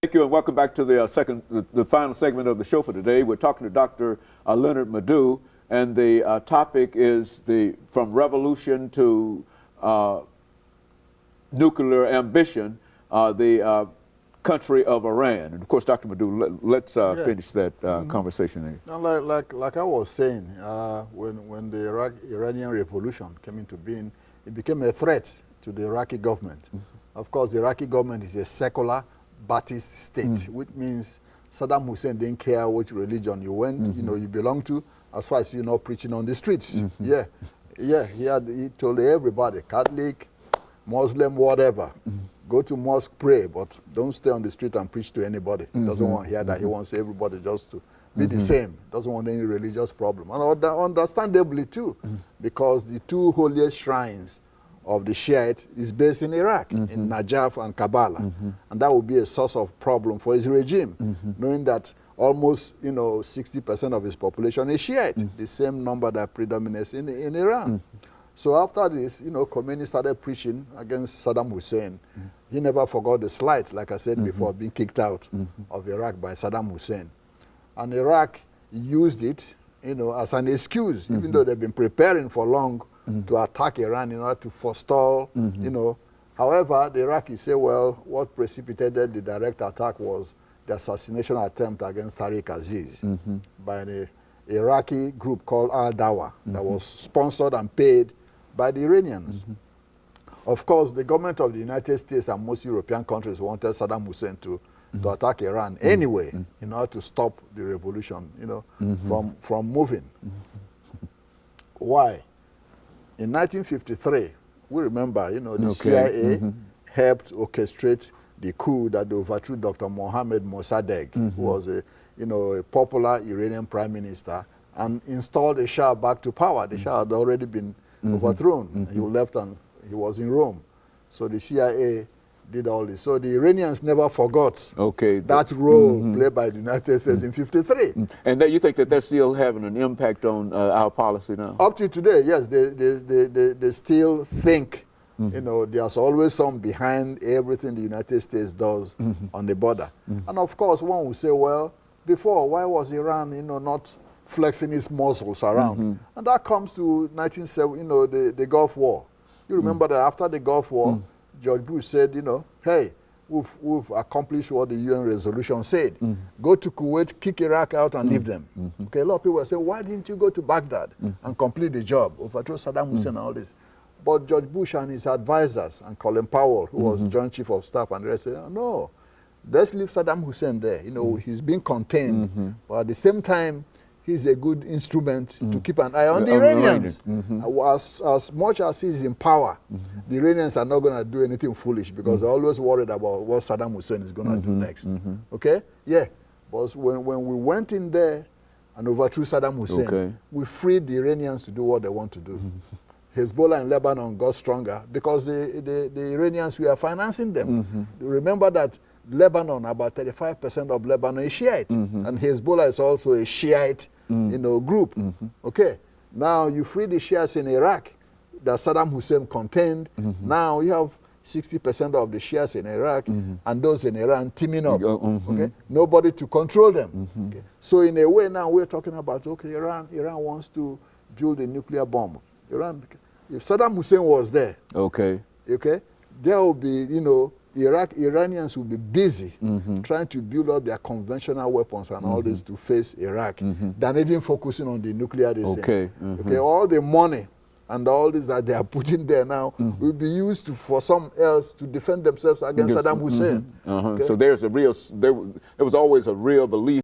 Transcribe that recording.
Thank you and welcome back to the final segment of the show for today. We're talking to Dr. LMadu, and the topic is from revolution to nuclear ambition, the country of Iran. And of course, Dr. LMadu, let's finish that conversation there. Now, like I was saying, when the Iranian revolution came into being, it became a threat to the Iraqi government. Of course, the Iraqi government is a secular Baptist state, which means Saddam Hussein didn't care which religion you went, you belong to, as far as you're not preaching on the streets. He told everybody, Catholic, Muslim, whatever, go to mosque, pray, but don't stay on the street and preach to anybody. He doesn't want to hear that. He wants everybody just to be the same. Doesn't want any religious problem. And understandably too, because the two holiest shrines of the Shiite is based in Iraq, in Najaf and Kabbalah. And that would be a source of problem for his regime, knowing that almost 60% of his population is Shiite, the same number that predominates in Iran. So after this, Khomeini started preaching against Saddam Hussein. He never forgot the slight, like I said before, being kicked out of Iraq by Saddam Hussein. And Iraq used it as an excuse, even though they've been preparing for long to attack Iran in order to forestall, However, the Iraqis say, well, what precipitated the direct attack was the assassination attempt against Tariq Aziz by the Iraqi group called Al-Dawa that was sponsored and paid by the Iranians. Of course, the government of the United States and most European countries wanted Saddam Hussein to attack Iran anyway in order to stop the revolution, from moving. Why? In 1953, we remember, the CIA helped orchestrate the coup that overthrew Dr. Mohammad Mossadegh, who was a popular Iranian prime minister, and installed the Shah back to power. The Shah had already been overthrown. He left and he was in Rome. So the CIA did all this. So the Iranians never forgot that role played by the United States in '53. And you think that they're still having an impact on our policy now? Up to today, yes. They still think, there's always some behind everything the United States does on the border. And of course, one will say, well, before, why was Iran, not flexing its muscles around? And that comes to 1970, the Gulf War. You remember that after the Gulf War, George Bush said, hey, we've accomplished what the UN resolution said. Go to Kuwait, kick Iraq out and leave them. Okay, a lot of people will say, why didn't you go to Baghdad and complete the job, overthrow Saddam Hussein and all this? But George Bush and his advisors, and Colin Powell, who was Joint Chief of Staff, and the rest said, no, let's leave Saddam Hussein there. He's being contained, but at the same time, he's a good instrument to keep an eye on the Iranians. As much as he's in power, the Iranians are not going to do anything foolish because they're always worried about what Saddam Hussein is going to do next. Okay? Yeah. But when we went in there and overthrew Saddam Hussein, we freed the Iranians to do what they want to do. Hezbollah in Lebanon got stronger because the Iranians were financing them. Remember that Lebanon, about 35% of Lebanon is Shiite, and Hezbollah is also a Shiite group. Okay, now you free the Shiites in Iraq that Saddam Hussein contained. Now you have 60% of the Shiites in Iraq and those in Iran teaming up. Okay, nobody to control them. Okay. So in a way now we're talking about, okay, Iran wants to build a nuclear bomb. If Saddam Hussein was there, there will be, Iranians will be busy trying to build up their conventional weapons and all this to face Iraq than even focusing on the nuclear design. All the money and all this that they are putting there now will be used for some else to defend themselves against Saddam Hussein. So there was always a real belief